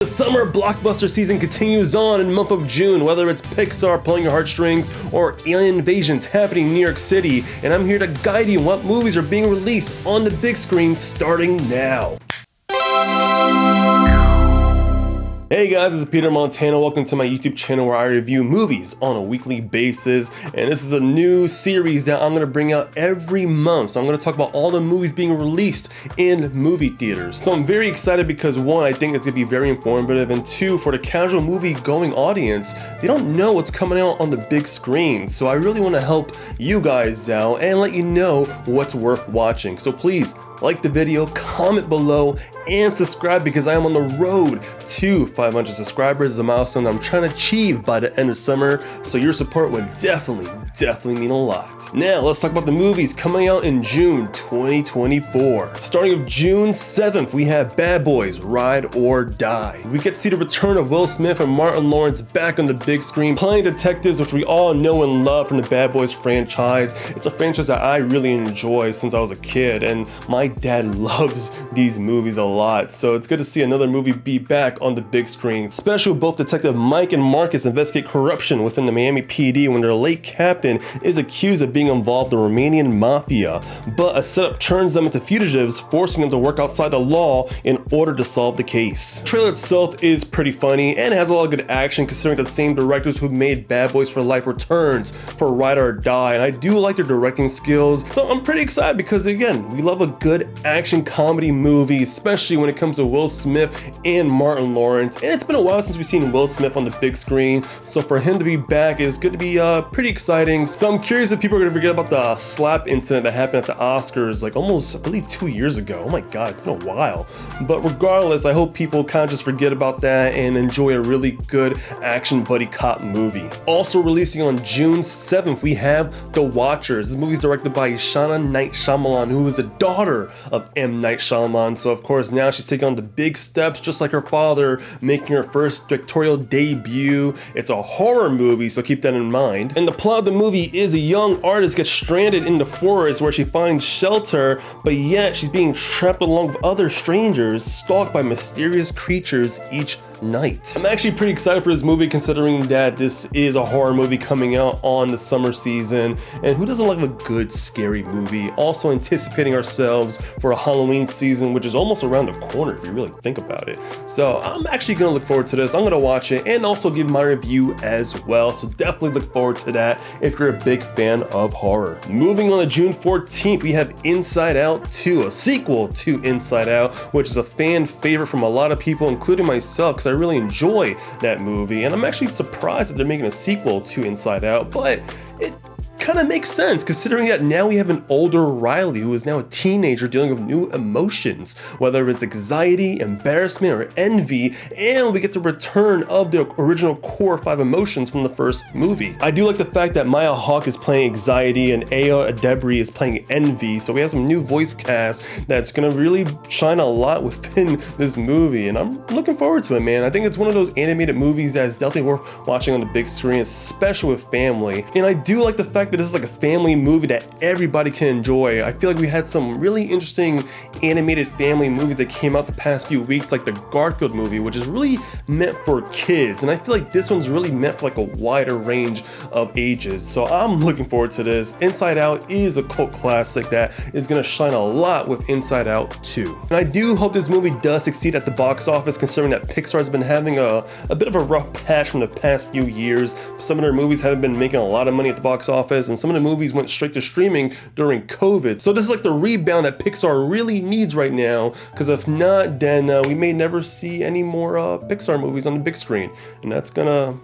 The summer blockbuster season continues on in the month of June, whether it's Pixar pulling your heartstrings or alien invasions happening in New York City, and I'm here to guide you on what movies are being released on the big screen starting now. Hey guys, this is Peter Montana. Welcome to my YouTube channel where I review movies on a weekly basis. And this is a new series that I'm going to bring out every month. So I'm going to talk about all the movies being released in movie theaters. So I'm very excited because one, I think it's going to be very informative. And two, for the casual movie going audience, they don't know what's coming out on the big screen. So I really want to help you guys out and let you know what's worth watching. So please, like the video, comment below, and subscribe because I am on the road to 500 subscribers, a milestone I'm trying to achieve by the end of summer, so your support would definitely mean a lot. Now, let's talk about the movies coming out in June 2024. Starting with June 7th, we have Bad Boys: Ride or Die. We get to see the return of Will Smith and Martin Lawrence back on the big screen, playing detectives, which we all know and love from the Bad Boys franchise. It's a franchise that I really enjoy since I was a kid, and my dad loves these movies a lot, so it's good to see another movie be back on the big screen. Especially both Detective Mike and Marcus investigate corruption within the Miami PD when their late captain is accused of being involved in the Romanian mafia, but a setup turns them into fugitives, forcing them to work outside the law in order to solve the case. The trailer itself is pretty funny and has a lot of good action considering the same directors who made Bad Boys for Life returns for Ride or Die, and I do like their directing skills, so I'm pretty excited because again, we love a good action comedy movie, especially when it comes to Will Smith and Martin Lawrence. And it's been a while since we've seen Will Smith on the big screen, so for him to be back is going to be pretty exciting. So I'm curious if people are going to forget about the slap incident that happened at the Oscars like almost, I believe, 2 years ago. Oh my god, it's been a while. But regardless, I hope people kind of just forget about that and enjoy a really good action buddy cop movie. Also releasing on June 7th, we have The Watchers. This movie is directed by Shauna Night Shyamalan, who is a daughter of M. Night Shyamalan, so of course now she's taking on the big steps just like her father, making her first directorial debut. It's a horror movie, so keep that in mind. And the plot of the movie is a young artist gets stranded in the forest where she finds shelter, but yet she's being trapped along with other strangers, stalked by mysterious creatures each night. I'm actually pretty excited for this movie considering that this is a horror movie coming out on the summer season, and who doesn't like a good scary movie? Also anticipating ourselves for a Halloween season, which is almost around the corner if you really think about it. So I'm actually gonna look forward to this. I'm gonna watch it and also give my review as well, so definitely look forward to that if you're a big fan of horror. Moving on to June 14th, we have Inside Out 2, a sequel to Inside Out, which is a fan favorite from a lot of people, including myself, because I really enjoy that movie, and I'm actually surprised that they're making a sequel to Inside Out, but it kind of makes sense considering that now we have an older Riley who is now a teenager dealing with new emotions, whether it's anxiety, embarrassment, or envy, and we get the return of the original core 5 emotions from the first movie. I do like the fact that Maya Hawke is playing anxiety and Aya Adebri is playing envy, so we have some new voice cast that's gonna really shine a lot within this movie, and I'm looking forward to it, man. I think it's one of those animated movies that is definitely worth watching on the big screen, especially with family, and I do like the fact that this is like a family movie that everybody can enjoy. I feel like we had some really interesting animated family movies that came out the past few weeks, like the Garfield movie, which is really meant for kids, and I feel like this one's really meant for like a wider range of ages, so I'm looking forward to this. Inside Out is a cult classic that is going to shine a lot with Inside Out 2, and I do hope this movie does succeed at the box office considering that Pixar has been having a bit of a rough patch from the past few years. Some of their movies haven't been making a lot of money at the box office, and some of the movies went straight to streaming during COVID. So this is like the rebound that Pixar really needs right now, because if not, then we may never see any more Pixar movies on the big screen, and that's gonna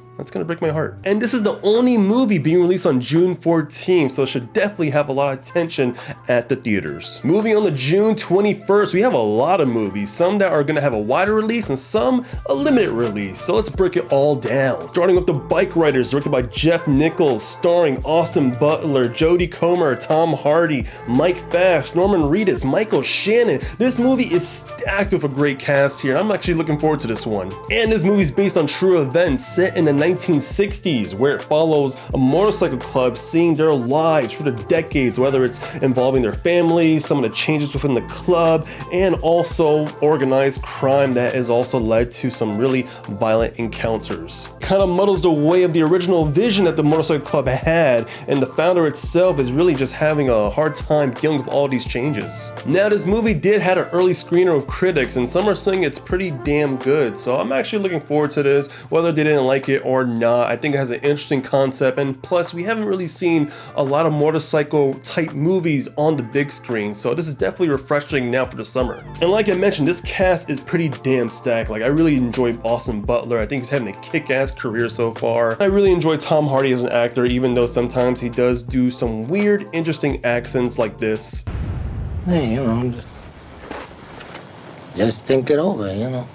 break my heart. And this is the only movie being released on June 14th, so it should definitely have a lot of attention at the theaters. Moving on to June 21st, we have a lot of movies, some that are gonna have a wider release and some a limited release. So let's break it all down. Starting with The Bike Riders, directed by Jeff Nichols, starring Austin Butler, Jodie Comer, Tom Hardy, Mike Fash, Norman Reedus, Michael Shannon. This movie is stacked with a great cast here, and I'm actually looking forward to this one. And this movie is based on true events set in the 1960s, where it follows a motorcycle club seeing their lives for the decades, whether it's involving their families, some of the changes within the club, and also organized crime that has also led to some really violent encounters. Kind of muddles the way of the original vision that the motorcycle club had, and the founder itself is really just having a hard time dealing with all these changes. Now, this movie did have an early screener of critics, and some are saying it's pretty damn good, so I'm actually looking forward to this, whether they didn't like it or not. I think it has an interesting concept, and plus we haven't really seen a lot of motorcycle type movies on the big screen, so this is definitely refreshing now for the summer. And like I mentioned, this cast is pretty damn stacked. Like, I really enjoy Austin Butler. I think he's having a kick-ass career so far. I really enjoy Tom Hardy as an actor, even though sometimes he does do some weird, interesting accents like this. Hey, you know, just think it over, you know.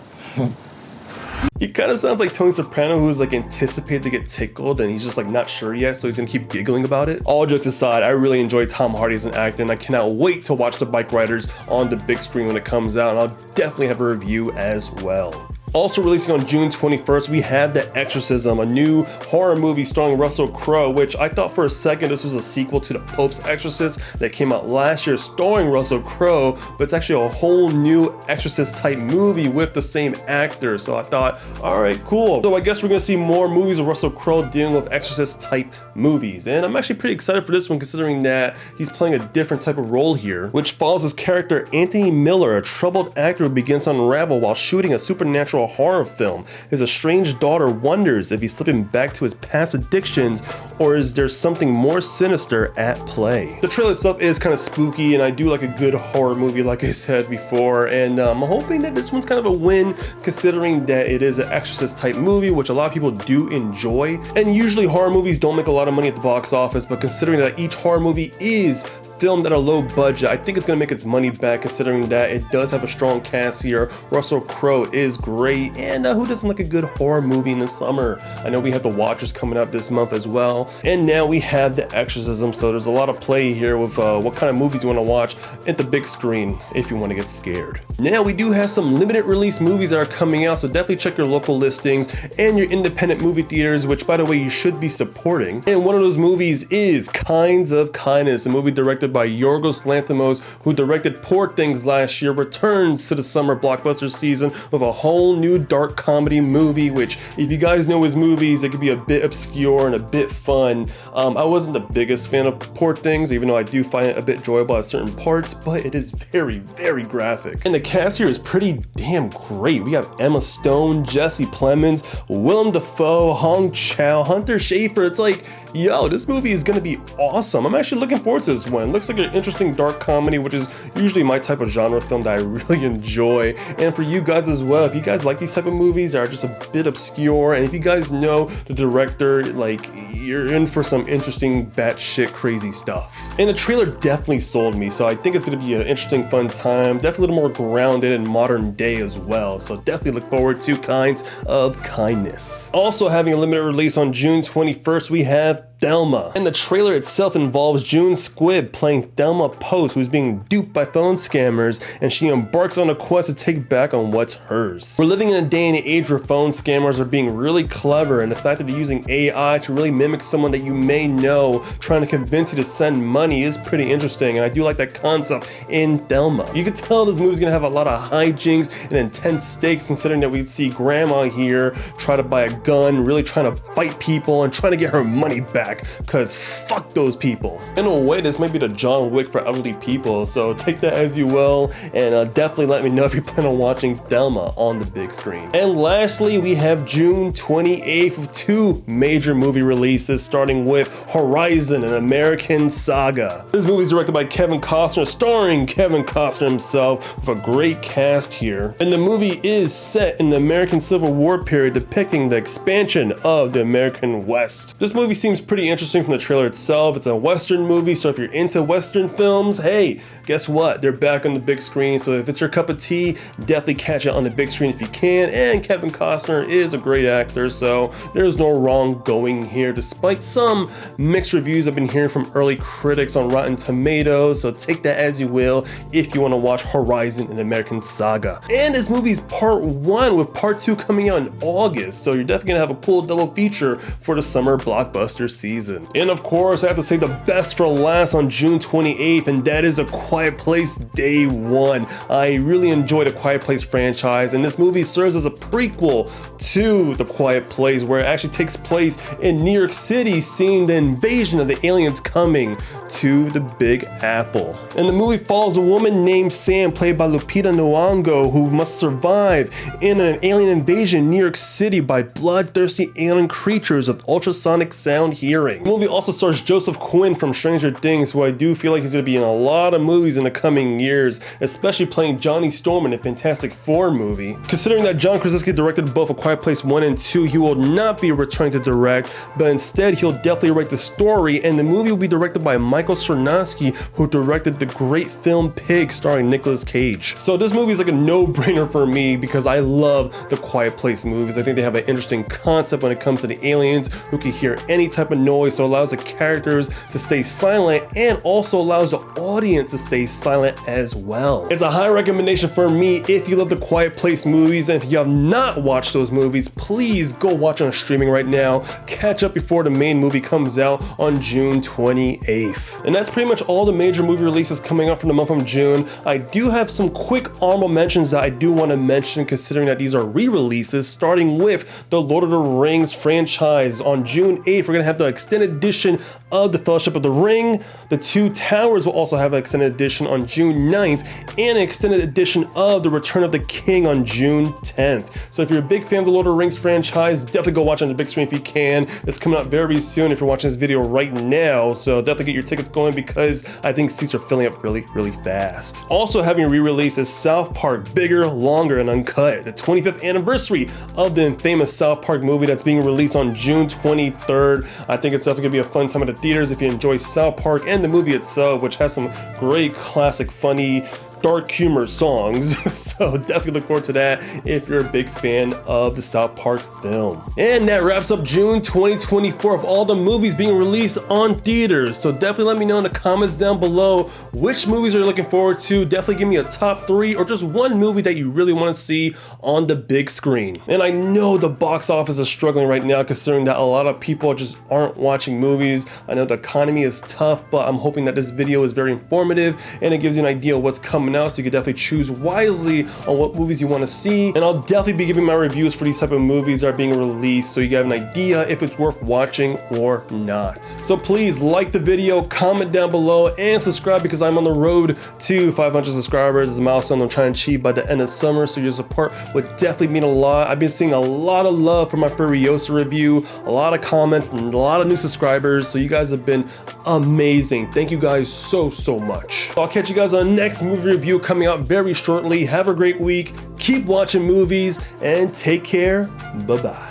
He kind of sounds like Tony Soprano, who's like anticipated to get tickled and he's just like not sure yet, so he's gonna keep giggling about it. All jokes aside, I really enjoy Tom Hardy as an actor, and I cannot wait to watch The Bike Riders on the big screen when it comes out, and I'll definitely have a review as well. Also releasing on June 21st, we have The Exorcism, a new horror movie starring Russell Crowe, which I thought for a second this was a sequel to The Pope's Exorcist that came out last year starring Russell Crowe, but it's actually a whole new Exorcist type movie with the same actor, so I thought, alright, cool. So I guess we're gonna see more movies of Russell Crowe dealing with Exorcist type movies, and I'm actually pretty excited for this one considering that he's playing a different type of role here, which follows his character Anthony Miller, a troubled actor who begins to unravel while shooting a supernatural horror film. His estranged daughter wonders if he's slipping back to his past addictions, or is there something more sinister at play. The trailer itself is kind of spooky, and I do like a good horror movie like I said before, and I'm hoping that this one's kind of a win considering that it is an Exorcist type movie, which a lot of people do enjoy, and usually horror movies don't make a lot of money at the box office, but considering that each horror movie is filmed at a low budget, I think it's gonna make its money back considering that it does have a strong cast here. Russell Crowe is great, and who doesn't like a good horror movie in the summer? I know we have The Watchers coming up this month as well, and now we have The Exorcism, so there's a lot of play here with what kind of movies you wanna watch at the big screen if you wanna get scared. Now we do have some limited release movies that are coming out, so definitely check your local listings and your independent movie theaters, which by the way you should be supporting. And one of those movies is Kinds of Kindness, a movie directed by Yorgos Lanthimos, who directed Poor Things last year, returns to the summer blockbuster season with a whole new dark comedy movie, which if you guys know his movies, it could be a bit obscure and a bit fun. I wasn't the biggest fan of Poor Things, even though I do find it a bit enjoyable at certain parts, but it is very, very graphic. And the cast here is pretty damn great. We have Emma Stone, Jesse Plemons, Willem Dafoe, Hong Chow, Hunter Schafer. It's like, yo, this movie is gonna be awesome. I'm actually looking forward to this one. It looks like an interesting dark comedy, which is usually my type of genre film that I really enjoy. And for you guys as well, if you guys like these type of movies that are just a bit obscure, and if you guys know the director, like, you're in for some interesting batshit crazy stuff. And the trailer definitely sold me, so I think it's gonna be an interesting, fun time. Definitely a little more grounded in modern day as well, so definitely look forward to Kinds of Kindness. Also having a limited release on June 21st, we have Thelma. And the trailer itself involves June Squibb playing Thelma Post, who's being duped by phone scammers, and she embarks on a quest to take back on what's hers. We're living in a day and age where phone scammers are being really clever, and the fact that they're using AI to really mimic someone that you may know, trying to convince you to send money, is pretty interesting, and I do like that concept in Thelma. You can tell this movie's gonna have a lot of hijinks and intense stakes, considering that we'd see grandma here try to buy a gun, really trying to fight people and trying to get her money back, because fuck those people. In a way, this might be the John Wick for elderly people, so take that as you will, and definitely let me know if you plan on watching Thelma on the big screen. And lastly, we have June 28th with two major movie releases, starting with Horizon, an American Saga. This movie is directed by Kevin Costner, starring Kevin Costner himself, with a great cast here. And the movie is set in the American Civil War period, depicting the expansion of the American West. This movie seems pretty pretty interesting from the trailer itself. It's a Western movie, so if you're into Western films, hey, guess what? They're back on the big screen, so if it's your cup of tea, definitely catch it on the big screen if you can. And Kevin Costner is a great actor, so there's no wrong going here, despite some mixed reviews I've been hearing from early critics on Rotten Tomatoes, so take that as you will if you want to watch Horizon: An American Saga. And this movie's part 1 with part 2 coming out in August, so you're definitely gonna have a cool double feature for the summer blockbuster season. And of course, I have to say the best for last on June 28th, and that is A Quiet Place Day 1. I really enjoyed the Quiet Place franchise, and this movie serves as a prequel to The Quiet Place, where it actually takes place in New York City, seeing the invasion of the aliens coming to the Big Apple. And the movie follows a woman named Sam, played by Lupita Nyong'o, who must survive in an alien invasion in New York City by bloodthirsty alien creatures of ultrasonic sound hearing. The movie also stars Joseph Quinn from Stranger Things, who I do feel like he's going to be in a lot of movies in the coming years, especially playing Johnny Storm in a Fantastic Four movie. Considering that John Krasinski directed both A Quiet Place 1 and 2, he will not be returning to direct, but instead he'll definitely write the story, and the movie will be directed by Michael Sarnowski, who directed the great film Pig starring Nicolas Cage. So this movie is like a no-brainer for me because I love the Quiet Place movies. I think they have an interesting concept when it comes to the aliens who can hear any type of noise, so it allows the characters to stay silent and also allows the audience to stay silent as well. It's a high recommendation for me if you love the Quiet Place movies, and if you have not watched those movies, please go watch on streaming right now. Catch up before the main movie comes out on June 28th. And that's pretty much all the major movie releases coming up from the month of June. I do have some quick honorable mentions that I do want to mention, considering that these are re-releases, starting with the Lord of the Rings franchise. On June 8th, we're going to have the extended edition of The Fellowship of the Ring. The Two Towers will also have an extended edition on June 9th, and an extended edition of The Return of the King on June 10th. So if you're a big fan of the Lord of the Rings franchise, definitely go watch on the big screen if you can. It's coming out very soon if you're watching this video right now, so definitely get your tickets going because I think seats are filling up really fast. Also having re-release is South Park: Bigger, Longer, and Uncut, the 25th anniversary of the infamous South Park movie that's being released on June 23rd. I think it's definitely gonna be a fun time at the theaters if you enjoy South Park and the movie itself, which has some great classic funny dark humor songs, so definitely look forward to that if you're a big fan of the South Park film. And that wraps up June 2024 of all the movies being released on theaters, so definitely let me know in the comments down below which movies are you looking forward to. Definitely give me a top 3 or just one movie that you really want to see on the big screen. And I know the box office is struggling right now, considering that a lot of people just aren't watching movies. I know the economy is tough, but I'm hoping that this video is very informative and it gives you an idea of what's coming out, so you can definitely choose wisely on what movies you want to see. And I'll definitely be giving my reviews for these type of movies that are being released, so you have an idea if it's worth watching or not. So please like the video, comment down below, and subscribe because I'm on the road to 500 subscribers. It's a milestone I'm trying to achieve by the end of summer, so your support would definitely mean a lot. I've been seeing a lot of love for my Furiosa review, a lot of comments, and a lot of new subscribers, so you guys have been amazing. Thank you guys so much. I'll catch you guys on the next movie review coming out very shortly. Have a great week, keep watching movies, and take care. Bye-bye.